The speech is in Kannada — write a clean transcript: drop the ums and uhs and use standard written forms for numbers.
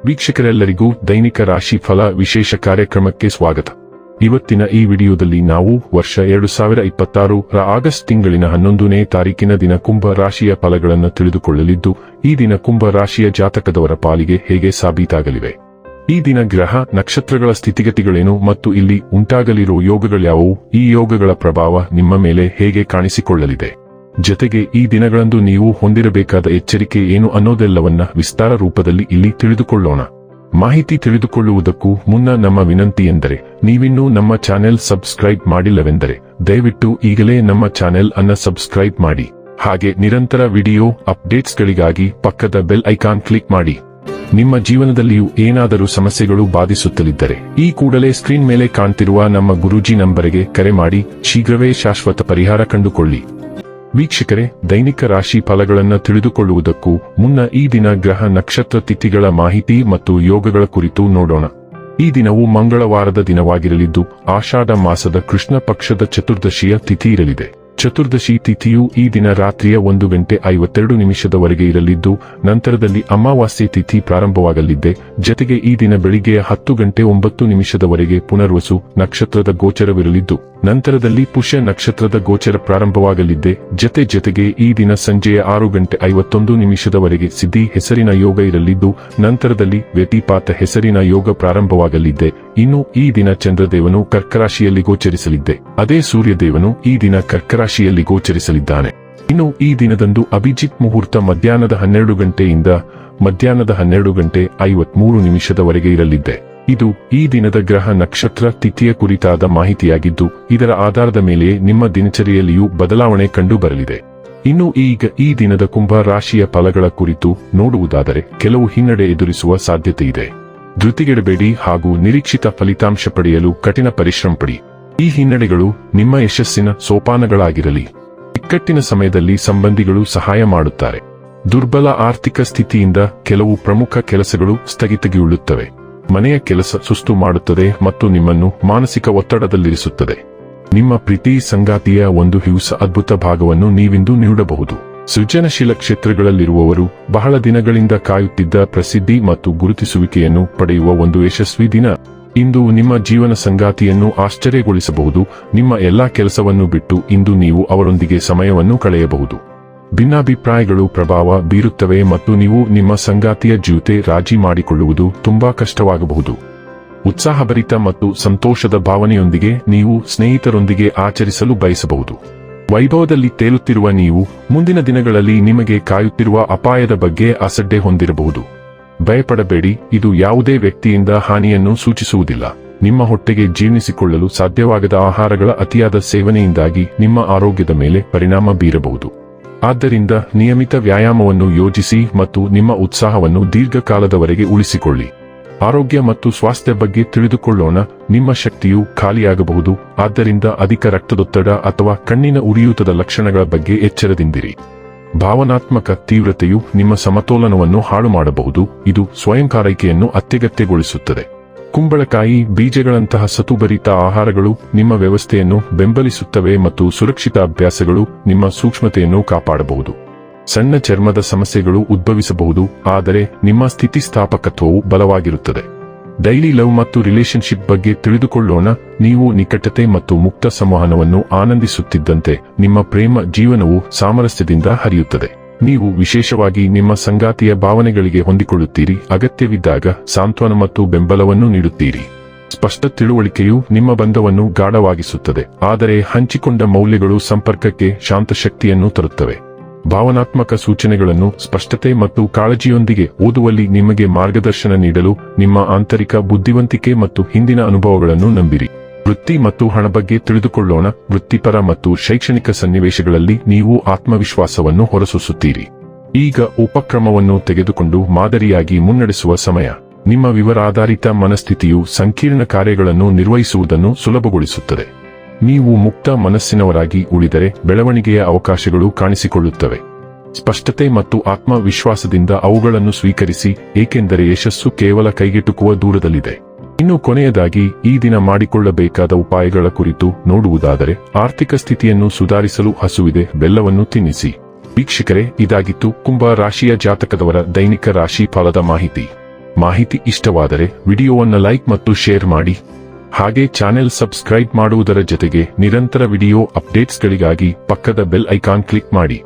ವೀಕ್ಷಕರೆಲ್ಲರಿಗೂ ದೈನಿಕ ರಾಶಿ ಫಲ ವಿಶೇಷ ಕಾರ್ಯಕ್ರಮಕ್ಕೆ ಸ್ವಾಗತ. ಇವತ್ತಿನ ಈ ವಿಡಿಯೋದಲ್ಲಿ ನಾವು ವರ್ಷ 2026 ರ ಆಗಸ್ಟ್ ತಿಂಗಳಿನ 11ನೇ ತಾರೀಕಿನ ದಿನ ಕುಂಭ ರಾಶಿಯ ಫಲಗಳನ್ನು ತಿಳಿದುಕೊಳ್ಳಲಿದ್ದು, ಈ ದಿನ ಕುಂಭ ರಾಶಿಯ ಜಾತಕದವರ ಪಾಲಿಗೆ ಹೇಗೆ ಸಾಬೀತಾಗಲಿವೆ, ಈ ದಿನ ಗ್ರಹ ನಕ್ಷತ್ರಗಳ ಸ್ಥಿತಿಗತಿಗಳೇನು ಮತ್ತು ಇಲ್ಲಿ ಉಂಟಾಗಲಿರುವ ಯೋಗಗಳ್ಯಾವುವು, ಈ ಯೋಗಗಳ ಪ್ರಭಾವ ನಿಮ್ಮ ಮೇಲೆ ಹೇಗೆ ಕಾಣಿಸಿಕೊಳ್ಳಲಿದೆ, ಜೊತೆಗೆ ಈ ದಿನಗಳಂದು ನೀವು ಹೊಂದಿರಬೇಕಾದ ಎಚ್ಚರಿಕೆ ಏನು ಅನ್ನೋದೆಲ್ಲವನ್ನ ವಿಸ್ತಾರ ರೂಪದಲ್ಲಿ ಇಲ್ಲಿ ತಿಳಿದುಕೊಳ್ಳೋಣ. ಮಾಹಿತಿ ತಿಳಿದುಕೊಳ್ಳುವುದಕ್ಕೂ ಮುನ್ನ ನಮ್ಮ ವಿನಂತಿ ಎಂದರೆ, ನೀವಿನ್ನೂ ನಮ್ಮ ಚಾನೆಲ್ ಸಬ್ಸ್ಕ್ರೈಬ್ ಮಾಡಿಲ್ಲವೆಂದರೆ ದಯವಿಟ್ಟು ಈಗಲೇ ನಮ್ಮ ಚಾನೆಲ್ ಅನ್ನ ಸಬ್ಸ್ಕ್ರೈಬ್ ಮಾಡಿ. ಹಾಗೆ ನಿರಂತರ ವಿಡಿಯೋ ಅಪ್ಡೇಟ್ಸ್ಗಳಿಗಾಗಿ ಪಕ್ಕದ ಬೆಲ್ ಐಕಾನ್ ಕ್ಲಿಕ್ ಮಾಡಿ. ನಿಮ್ಮ ಜೀವನದಲ್ಲಿಯೂ ಏನಾದರೂ ಸಮಸ್ಯೆಗಳು ಬಾಧಿಸುತ್ತಲಿದ್ದರೆ ಈ ಕೂಡಲೇ ಸ್ಕ್ರೀನ್ ಮೇಲೆ ಕಾಣ್ತಿರುವ ನಮ್ಮ ಗುರೂಜಿ ನಂಬರಿಗೆ ಕರೆ ಮಾಡಿ ಶೀಘ್ರವೇ ಶಾಶ್ವತ ಪರಿಹಾರ ಕಂಡುಕೊಳ್ಳಿ. ವೀಕ್ಷಕರೇ, ದೈನಿಕ ರಾಶಿ ಫಲಗಳನ್ನು ತಿಳಿದುಕೊಳ್ಳುವುದಕ್ಕೂ ಮುನ್ನ ಈ ದಿನ ಗ್ರಹ ನಕ್ಷತ್ರ ತಿಥಿಗಳ ಮಾಹಿತಿ ಮತ್ತು ಯೋಗಗಳ ಕುರಿತು ನೋಡೋಣ. ಈ ದಿನವು ಮಂಗಳವಾರದ ದಿನವಾಗಿರಲಿದ್ದು, ಆಷಾಢ ಮಾಸದ ಕೃಷ್ಣ ಪಕ್ಷದ ಚತುರ್ದಶಿಯ ತಿಥಿ ಇರಲಿದೆ. ಚತುರ್ದಶಿ ತಿಥಿಯು ಈ ದಿನ ರಾತ್ರಿಯ 1:52 ಇರಲಿದ್ದು, ನಂತರದಲ್ಲಿ ಅಮಾವಾಸ್ಯೆ ತಿಥಿ ಪ್ರಾರಂಭವಾಗಲಿದೆ. ಜತೆಗೆ ಈ ದಿನ ಬೆಳಿಗ್ಗೆಯ 10:09 ಪುನರ್ವಸು ನಕ್ಷತ್ರದ ಗೋಚರವಿರಲಿದ್ದು, ನಂತರದಲ್ಲಿ ಪುಷ್ಯ ನಕ್ಷತ್ರದ ಗೋಚರ ಪ್ರಾರಂಭವಾಗಲಿದೆ. ಜತೆಗೆ ಈ ದಿನ ಸಂಜೆಯ 6:51 ಸಿದ್ಧಿ ಹೆಸರಿನ ಯೋಗ ಇರಲಿದ್ದು, ನಂತರದಲ್ಲಿ ವ್ಯತಿಪಾತ ಹೆಸರಿನ ಯೋಗ ಪ್ರಾರಂಭವಾಗಲಿದೆ. ಇನ್ನು ಈ ದಿನ ಚಂದ್ರದೇವನು ಕರ್ಕರಾಶಿಯಲ್ಲಿ ಗೋಚರಿಸಲಿದ್ದೆ, ಅದೇ ಸೂರ್ಯದೇವನು ಈ ದಿನ ಕರ್ಕರಾಶಿಯಲ್ಲಿ ಗೋಚರಿಸಲಿದ್ದಾನೆ. ಇನ್ನು ಈ ದಿನದಂದು ಅಭಿಜಿತ್ ಮುಹೂರ್ತ ಮಧ್ಯಾಹ್ನದ 12 ಮಧ್ಯಾಹ್ನದ 12:53 ಇರಲಿದೆ. ಇದು ಈ ದಿನದ ಗ್ರಹ ನಕ್ಷತ್ರ ತಿಥಿಯ ಕುರಿತಾದ ಮಾಹಿತಿಯಾಗಿದ್ದು, ಇದರ ಆಧಾರದ ಮೇಲೆ ನಿಮ್ಮ ದಿನಚರಿಯಲ್ಲಿಯೂ ಬದಲಾವಣೆ ಕಂಡು ಬರಲಿದೆ. ಇನ್ನು ಈಗ ಈ ದಿನದ ಕುಂಭ ರಾಶಿಯ ಫಲಗಳ ಕುರಿತು ನೋಡುವುದಾದರೆ, ಕೆಲವು ಹಿನ್ನಡೆ ಎದುರಿಸುವ ಸಾಧ್ಯತೆ ಇದೆ. ಧೃತಿಗೆಡಬೇಡಿ ಹಾಗೂ ನಿರೀಕ್ಷಿತ ಫಲಿತಾಂಶ ಪಡೆಯಲು ಕಠಿಣ ಪರಿಶ್ರಮ ಪಡಿ. ಈ ಹಿನ್ನಡೆಗಳು ನಿಮ್ಮ ಯಶಸ್ಸಿನ ಸೋಪಾನಗಳಾಗಿರಲಿ. ಇಕ್ಕಟ್ಟಿನ ಸಮಯದಲ್ಲಿ ಸಂಬಂಧಿಗಳು ಸಹಾಯ ಮಾಡುತ್ತಾರೆ. ದುರ್ಬಲ ಆರ್ಥಿಕ ಸ್ಥಿತಿಯಿಂದ ಕೆಲವು ಪ್ರಮುಖ ಕೆಲಸಗಳು ಸ್ಥಗಿತಗೊಳ್ಳುತ್ತವೆ. ಮನೆಯ ಕೆಲಸ ಸುಸ್ತು ಮಾಡುತ್ತದೆ ಮತ್ತು ನಿಮ್ಮನ್ನು ಮಾನಸಿಕ ಒತ್ತಡದಲ್ಲಿರಿಸುತ್ತದೆ. ನಿಮ್ಮ ಪ್ರೀತಿ ಸಂಗಾತಿಯ ಒಂದು ಹೊಸ ಅದ್ಭುತ ಭಾಗವನ್ನು ನೀವಿಂದು ನೀಡಬಹುದು. ಸೃಜನಶೀಲ ಕ್ಷೇತ್ರಗಳಲ್ಲಿರುವವರು ಬಹಳ ದಿನಗಳಿಂದ ಕಾಯುತ್ತಿದ್ದ ಪ್ರಸಿದ್ಧಿ ಮತ್ತು ಗುರುತಿಸುವಿಕೆಯನ್ನು ಪಡೆಯುವ ಒಂದು ಯಶಸ್ವಿ ದಿನ. ಇಂದು ನಿಮ್ಮ ಜೀವನ ಸಂಗಾತಿಯನ್ನು ಆಶ್ಚರ್ಯಗೊಳಿಸಬಹುದು. ನಿಮ್ಮ ಎಲ್ಲಾ ಕೆಲಸವನ್ನು ಬಿಟ್ಟು ಇಂದು ನೀವು ಅವರೊಂದಿಗೆ ಸಮಯವನ್ನು ಕಳೆಯಬಹುದು. ಭಿನ್ನಾಭಿಪ್ರಾಯಗಳು ಪ್ರಭಾವ ಬೀರುತ್ತವೆ ಮತ್ತು ನೀವು ನಿಮ್ಮ ಸಂಗಾತಿಯ ಜೊತೆ ರಾಜಿ ಮಾಡಿಕೊಳ್ಳುವುದು ತುಂಬಾ ಕಷ್ಟವಾಗಬಹುದು. ಉತ್ಸಾಹಭರಿತ ಮತ್ತು ಸಂತೋಷದ ಭಾವನೆಯೊಂದಿಗೆ ನೀವು ಸ್ನೇಹಿತರೊಂದಿಗೆ ಆಚರಿಸಲು ಬಯಸಬಹುದು. ವೈಭವದಲ್ಲಿ ತೇಲುತ್ತಿರುವ ನೀವು ಮುಂದಿನ ದಿನಗಳಲ್ಲಿ ನಿಮಗೆ ಕಾಯುತ್ತಿರುವ ಅಪಾಯದ ಬಗ್ಗೆ ಅಸಡ್ಡೆ ಹೊಂದಿರಬಹುದು. ಭಯಪಡಬೇಡಿ, ಇದು ಯಾವುದೇ ವ್ಯಕ್ತಿಯಿಂದ ಹಾನಿಯನ್ನು ಸೂಚಿಸುವುದಿಲ್ಲ. ನಿಮ್ಮ ಹೊಟ್ಟೆಗೆ ಜೀರ್ಣಿಸಿಕೊಳ್ಳಲು ಸಾಧ್ಯವಾಗದ ಆಹಾರಗಳ ಅತಿಯಾದ ಸೇವನೆಯಿಂದಾಗಿ ನಿಮ್ಮ ಆರೋಗ್ಯದ ಮೇಲೆ ಪರಿಣಾಮ ಬೀರಬಹುದು. ಆದ್ದರಿಂದ ನಿಯಮಿತ ವ್ಯಾಯಾಮವನ್ನು ಯೋಜಿಸಿ ಮತ್ತು ನಿಮ್ಮ ಉತ್ಸಾಹವನ್ನು ದೀರ್ಘಕಾಲದವರೆಗೆ ಉಳಿಸಿಕೊಳ್ಳಿ. ಆರೋಗ್ಯ ಮತ್ತು ಸ್ವಾಸ್ಥ್ಯ ಬಗ್ಗೆ ತಿಳಿದುಕೊಳ್ಳೋಣ. ನಿಮ್ಮ ಶಕ್ತಿಯು ಖಾಲಿಯಾಗಬಹುದು, ಆದ್ದರಿಂದ ಅಧಿಕ ರಕ್ತದೊತ್ತಡ ಅಥವಾ ಕಣ್ಣಿನ ಉರಿಯೂತದ ಲಕ್ಷಣಗಳ ಬಗ್ಗೆ ಎಚ್ಚರದಿಂದಿರಿ. ಭಾವನಾತ್ಮಕ ತೀವ್ರತೆಯು ನಿಮ್ಮ ಸಮತೋಲನವನ್ನು ಹಾಳು ಮಾಡಬಹುದು. ಇದು ಸ್ವಯಂಕಾರೈಕೆಯನ್ನು ಅತ್ಯಗತ್ಯಗೊಳಿಸುತ್ತದೆ. ಕುಂಬಳಕಾಯಿ ಬೀಜಗಳಂತಹ ಸತುಭರಿತ ಆಹಾರಗಳು ನಿಮ್ಮ ವ್ಯವಸ್ಥೆಯನ್ನು ಬೆಂಬಲಿಸುತ್ತವೆ ಮತ್ತು ಸುರಕ್ಷಿತ ಅಭ್ಯಾಸಗಳು ನಿಮ್ಮ ಸೂಕ್ಷ್ಮತೆಯನ್ನು ಕಾಪಾಡಬಹುದು. ಸಣ್ಣ ಚರ್ಮದ ಸಮಸ್ಯೆಗಳು ಉದ್ಭವಿಸಬಹುದು, ಆದರೆ ನಿಮ್ಮ ಸ್ಥಿತಿಸ್ಥಾಪಕತ್ವವು ಬಲವಾಗಿರುತ್ತದೆ. ಡೈಲಿ ಲವ್ ಮತ್ತು ರಿಲೇಶನ್ಶಿಪ್ ಬಗ್ಗೆ ತಿಳಿದುಕೊಳ್ಳೋಣ. ನೀವು ನಿಕಟತೆ ಮತ್ತು ಮುಕ್ತ ಸಂವಹನವನ್ನು ಆನಂದಿಸುತ್ತಿದ್ದಂತೆ ನಿಮ್ಮ ಪ್ರೇಮ ಜೀವನವು ಸಾಮರಸ್ಯದಿಂದ ಹರಿಯುತ್ತದೆ. ನೀವು ವಿಶೇಷವಾಗಿ ನಿಮ್ಮ ಸಂಗಾತಿಯ ಭಾವನೆಗಳಿಗೆ ಹೊಂದಿಕೊಳ್ಳುತ್ತೀರಿ. ಅಗತ್ಯವಿದ್ದಾಗ ಸಾಂತ್ವನ ಮತ್ತು ಬೆಂಬಲವನ್ನು ನೀಡುತ್ತೀರಿ. ಸ್ಪಷ್ಟ ತಿಳುವಳಿಕೆಯು ನಿಮ್ಮ ಬಂಧವನ್ನು ಗಾಢವಾಗಿಸುತ್ತದೆ, ಆದರೆ ಹಂಚಿಕೊಂಡ ಮೌಲ್ಯಗಳು ಸಂಪರ್ಕಕ್ಕೆ ಶಾಂತಶಕ್ತಿಯನ್ನು ತರುತ್ತವೆ. ಭಾವನಾತ್ಮಕ ಸೂಚನೆಗಳನ್ನು ಸ್ಪಷ್ಟತೆ ಮತ್ತು ಕಾಳಜಿಯೊಂದಿಗೆ ಓದುವಲ್ಲಿ ನಿಮಗೆ ಮಾರ್ಗದರ್ಶನ ನೀಡಲು ನಿಮ್ಮ ಆಂತರಿಕ ಬುದ್ಧಿವಂತಿಕೆ ಮತ್ತು ಹಿಂದಿನ ಅನುಭವಗಳನ್ನು ನಂಬಿರಿ. ವೃತ್ತಿ ಮತ್ತು ಹಣ ಬಗ್ಗೆ ತಿಳಿದುಕೊಳ್ಳೋಣ. ವೃತ್ತಿಪರ ಮತ್ತು ಶೈಕ್ಷಣಿಕ ಸನ್ನಿವೇಶಗಳಲ್ಲಿ ನೀವು ಆತ್ಮವಿಶ್ವಾಸವನ್ನು ಹೊರಸೂಸುತ್ತೀರಿ. ಈಗ ಉಪಕ್ರಮವನ್ನು ತೆಗೆದುಕೊಂಡು ಮಾದರಿಯಾಗಿ ಮುನ್ನಡೆಸುವ ಸಮಯ. ನಿಮ್ಮ ವಿವರಾಧಾರಿತ ಮನಸ್ಥಿತಿಯು ಸಂಕೀರ್ಣ ಕಾರ್ಯಗಳನ್ನು ನಿರ್ವಹಿಸುವುದನ್ನು ಸುಲಭಗೊಳಿಸುತ್ತದೆ. ನೀವು ಮುಕ್ತ ಮನಸ್ಸಿನವರಾಗಿ ಉಳಿದರೆ ಬೆಳವಣಿಗೆಯ ಅವಕಾಶಗಳು ಕಾಣಿಸಿಕೊಳ್ಳುತ್ತವೆ. ಸ್ಪಷ್ಟತೆ ಮತ್ತು ಆತ್ಮವಿಶ್ವಾಸದಿಂದ ಅವುಗಳನ್ನು ಸ್ವೀಕರಿಸಿ, ಏಕೆಂದರೆ ಯಶಸ್ಸು ಕೇವಲ ಕೈಗೆಟುಕುವ ದೂರದಲ್ಲಿದೆ. ಇನ್ನು ಕೊನೆಯದಾಗಿ ಈ ದಿನ ಮಾಡಿಕೊಳ್ಳಬೇಕಾದ ಉಪಾಯಗಳ ಕುರಿತು ನೋಡುವುದಾದರೆ, ಆರ್ಥಿಕ ಸ್ಥಿತಿಯನ್ನು ಸುಧಾರಿಸಲು ಹಸುವಿದೆ ಬೆಲ್ಲವನ್ನು ತಿನ್ನಿಸಿ. ವೀಕ್ಷಕರೇ, ಇದಾಗಿತ್ತು ಕುಂಭ ರಾಶಿಯ ಜಾತಕದವರ ದೈನಿಕ ರಾಶಿ ಫಲದ ಮಾಹಿತಿ. ಮಾಹಿತಿ ಇಷ್ಟವಾದರೆ ವಿಡಿಯೋವನ್ನು ಲೈಕ್ ಮತ್ತು ಶೇರ್ ಮಾಡಿ. ಹಾಗೆ ಚಾನೆಲ್ ಸಬ್ಸ್ಕ್ರೈಬ್ ಮಾಡುವುದರ ಜೊತೆಗೆ ನಿರಂತರ ವಿಡಿಯೋ ಅಪ್ಡೇಟ್ಸ್ಗಳಿಗಾಗಿ ಪಕ್ಕದ ಬೆಲ್ ಐಕಾನ್ ಕ್ಲಿಕ್ ಮಾಡಿ.